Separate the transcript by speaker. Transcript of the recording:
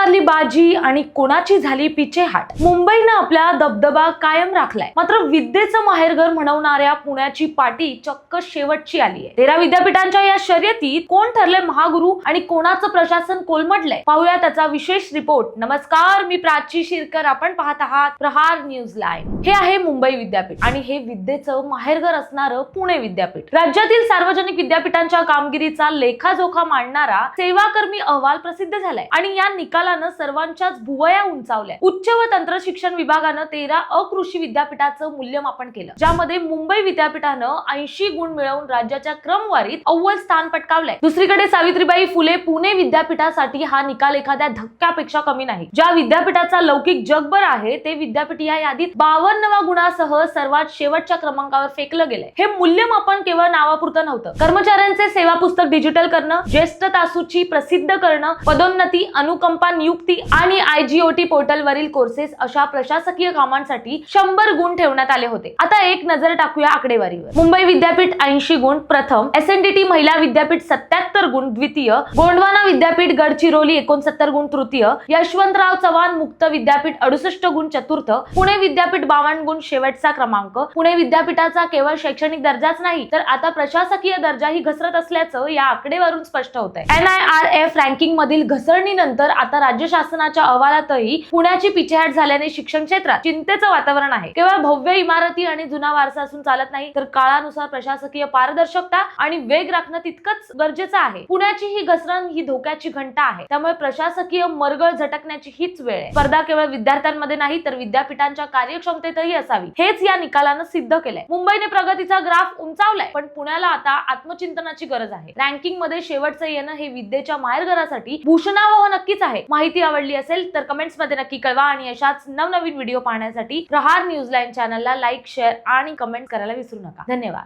Speaker 1: मारली बाजी आणि कोणाची झाली पिछेहाट। मुंबईनं आपला दबदबा कायम राखलाय, मात्र विद्येचं माहेरघर म्हणवणाऱ्या पुण्याची पाटी चक्क शेवटची आली आहे। 13 विद्यापीठांच्या या शर्यतीत कोण ठरले महागुरु आणि कोणाचं प्रशासन कोलमडलंय, पाहूया त्याचा विशेष रिपोर्ट। नमस्कार, मी प्राची शिरकर, आपण पाहत आहात प्रहार न्यूज लाईव्ह। हे आहे मुंबई विद्यापीठ आणि हे विद्येचं माहेरघर असणारं पुणे विद्यापीठ। राज्यातील सार्वजनिक विद्यापीठांच्या कामगिरीचा लेखाजोखा मांडणारा सेवाकर्मी अहवाल प्रसिद्ध झालाय आणि या निकालानं सर्वांच्याच भुवया उंचावल्या। उच्च व तंत्र शिक्षण विभागानं 13 अकृषी विद्यापीठाचं मूल्यमापन केलं, ज्यामध्ये मुंबई विद्यापीठानं 80 गुण मिळवून राज्याच्या क्रमवारीत अव्वल स्थान पटकावलंय। दुसरीकडे सावित्रीबाई फुले पुणे विद्यापीठासाठी हा निकाल एखाद्या धक्क्यापेक्षा कमी नाही। ज्या विद्यापीठाचा लौकिक जगभर आहे ते विद्यापीठ या यादीत 52व्या गुणासह सर्वात शेवटच्या क्रमांकावर फेकलं गेलंय। हे मूल्यमापन केवळ नावापुरतं नव्हतं। कर्मचाऱ्यांचे सेवा पुस्तक डिजिटल करणं, ज्येष्ठ तासूची प्रसिद्ध करणं, पदोन्नती, अनुकंपा नियुक्ती आणि IGOT पोर्टलवरील कोर्सेस अशा प्रशासकीय कामांसाठी 100 गुण ठेवण्यात आले होते। आता एक नजर टाकूया आकडेवारीवर। मुंबई विद्यापीठ 80 गुण प्रथम, SNDT महिला विद्यापीठ 77 गुण द्वितीय, गोंडवाना विद्यापीठ गडचिरोली 69 गुण तृतीय, यशवंतराव चव्हाण मुक्त विद्यापीठ 68 गुण चतुर्थ, पुणे विद्यापीठ 52 गुण शेवटचा क्रमांक। पुणे विद्यापीठाचा केवळ शैक्षणिक दर्जाच नाही तर आता प्रशासकीय दर्जाही घसरत असल्याचं या आकडेवारून स्पष्ट होतंय। NIRF रँकिंग मधील घसरणीनंतर आता राज्य शासनाच्या अहवालातही पुण्याची पिछेहाट झाल्याने शिक्षण क्षेत्रात चिंतेचं वातावरण आहे। केवळ भव्य इमारती आणि जुना वारसा असून चालत नाही, तर काळानुसार प्रशासकीय पारदर्शकता आणि वेग राखणं तितकंच गरजेचं आहे। पुण्याची ही घसरण ही धोक्याची घंटा आहे, त्यामुळे प्रशासकीय मरगळ झटकण्याची हीच वेळ आहे। स्पर्धा केवळ विद्यार्थ्यांमध्ये नाही तर विद्यापीठांच्या कार्यक्षमतेतही असावी, हेच या निकालानं सिद्ध केलंय। मुंबईने प्रगतीचा ग्राफ उंचावलाय, पण पुण्याला आता आत्मचिंतनाची गरज आहे। रँकिंग मध्ये शेवटचं येणं हे विद्येच्या माहेरघरासाठी भूषणावह नक्कीच आहे। माहिती आवडली असेल तर कमेंट्स मध्ये नक्की कळवा आणि अशाच नवनवीन व्हिडिओ पाहण्यासाठी प्रहार न्यूज लाईव्ह चॅनलला लाईक, शेअर आणि कमेंट करायला विसरू नका। धन्यवाद।